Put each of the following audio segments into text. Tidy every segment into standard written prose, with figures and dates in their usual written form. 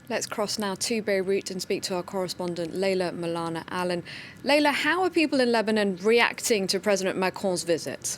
Let's cross now to Beirut and speak to our correspondent, Leila Molana-Allen. Leila, how are people in Lebanon reacting to President Macron's visit?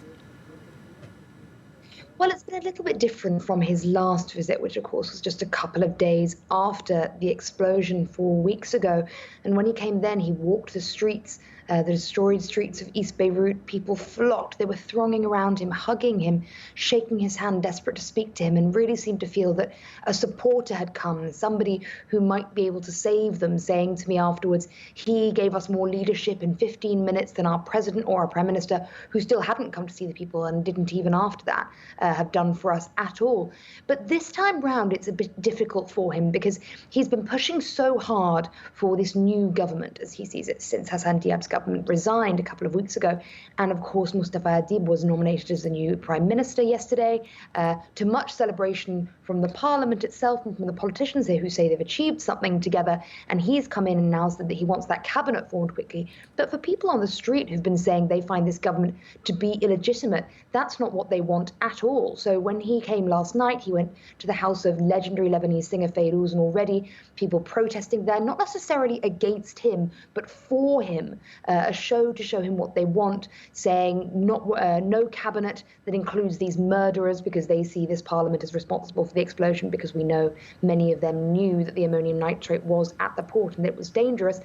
Well, it's been a little bit different from his last visit, which of course was just a couple of days after the explosion 4 weeks ago. And when he came then, he walked the streets, the destroyed streets of East Beirut. People flocked. They were thronging around him, hugging him, shaking his hand, desperate to speak to him, and really seemed to feel that a supporter had come, somebody who might be able to save them, saying to me afterwards, he gave us more leadership in 15 minutes than our president or our prime minister, who still hadn't come to see the people and didn't even after that have done for us at all. But this time round, it's a bit difficult for him because he's been pushing so hard for this new government, as he sees it, since Hassan Diab's government resigned a couple of weeks ago. And of course, Mustafa Adib was nominated as the new prime minister yesterday, to much celebration from the parliament itself and from the politicians here who say they've achieved something together. And he's come in and announced that he wants that cabinet formed quickly. But for people on the street who've been saying they find this government to be illegitimate, that's not what they want at all. So when he came last night, he went to the house of legendary Lebanese singer Fayrouz, and already people protesting there, not necessarily against him, but for him, a show to show him what they want, saying no cabinet that includes these murderers, because they see this parliament as responsible for the explosion, because we know many of them knew that the ammonium nitrate was at the port and it was dangerous,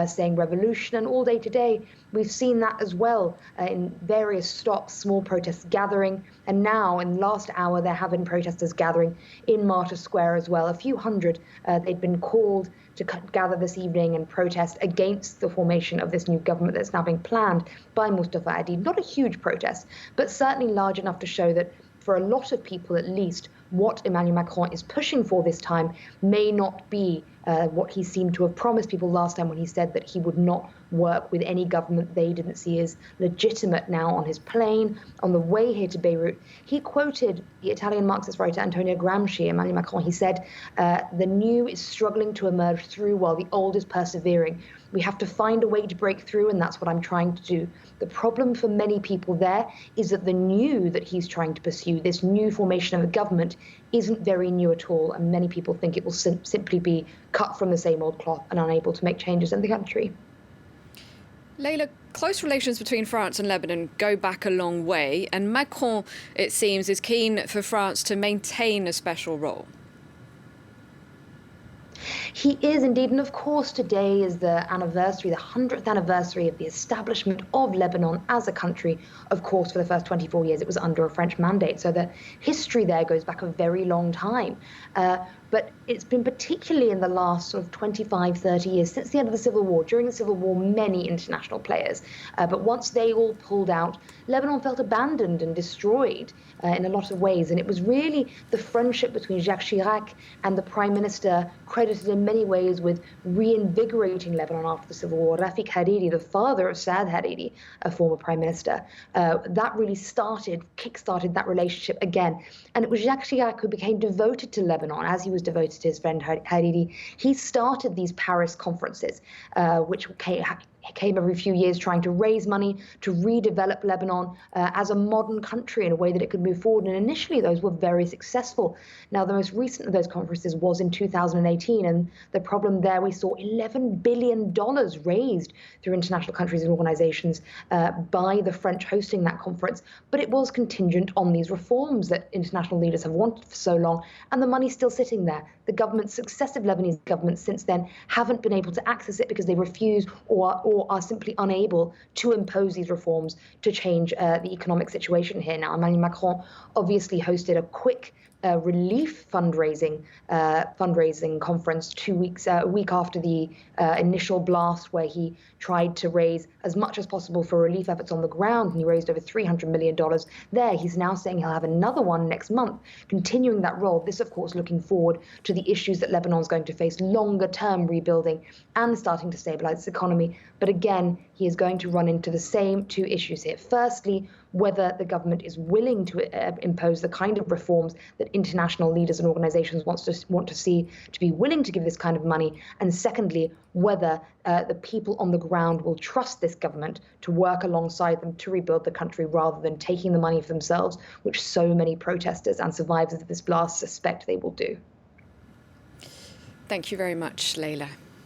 saying revolution. And all day today, we've seen that as well in various stops, small protests gathering, and now in the last hour, there have been protesters gathering in Martyr Square as well. A few hundred, they've been called to gather this evening and protest against the formation of this new government that's now being planned by Mustafa Adib. Not a huge protest, but certainly large enough to show that for a lot of people, at least, what Emmanuel Macron is pushing for this time may not be what he seemed to have promised people last time when he said that he would not work with any government they didn't see as legitimate. Now, on his plane, on the way here to Beirut, he quoted the Italian Marxist writer Antonio Gramsci, Emmanuel Macron. He said, the new is struggling to emerge through while the old is persevering. We have to find a way to break through, and that's what I'm trying to do. The problem for many people there is that the new that he's trying to pursue, this new formation of a government, isn't very new at all, and many people think it will simply be cut from the same old cloth and unable to make changes in the country. Leila, close relations between France and Lebanon go back a long way, and Macron, it seems, is keen for France to maintain a special role. He is indeed, and of course today is the anniversary, the 100th anniversary of the establishment of Lebanon as a country. Of course, for the first 24 years it was under a French mandate, so the history there goes back a very long time. But it's been particularly in the last sort of 25, 30 years, since the end of the Civil War. During the Civil War, many international players. But once they all pulled out, Lebanon felt abandoned and destroyed in a lot of ways. And it was really the friendship between Jacques Chirac and the Prime Minister, credited in many ways with reinvigorating Lebanon after the Civil War. Rafik Hariri, the father of Saad Hariri, a former Prime Minister, that really kick-started that relationship again. And it was Jacques Chirac who became devoted to Lebanon, as he was devoted to his friend Hariri. He started these Paris conferences, which came every few years, trying to raise money to redevelop Lebanon as a modern country in a way that it could move forward. And initially, those were very successful. Now, the most recent of those conferences was in 2018. And the problem there, we saw $11 billion raised through international countries and organizations by the French hosting that conference. But it was contingent on these reforms that international leaders have wanted for so long. And the money's still sitting there. The successive Lebanese governments since then haven't been able to access it because they refuse or are simply unable to impose these reforms to change the economic situation here. Now, Emmanuel Macron obviously hosted a quick relief fundraising conference a week after the initial blast, where he tried to raise as much as possible for relief efforts on the ground, and he raised over $300 million there. He's now saying he'll have another one next month, continuing that role. This, of course, looking forward to the issues that Lebanon's going to face, longer-term rebuilding and starting to stabilize its economy. But again, he is going to run into the same two issues here. Firstly, whether the government is willing to impose the kind of reforms that international leaders and organizations want to see, to be willing to give this kind of money. And secondly, whether the people on the ground will trust this government to work alongside them to rebuild the country rather than taking the money for themselves, which so many protesters and survivors of this blast suspect they will do. Thank you very much, Leila.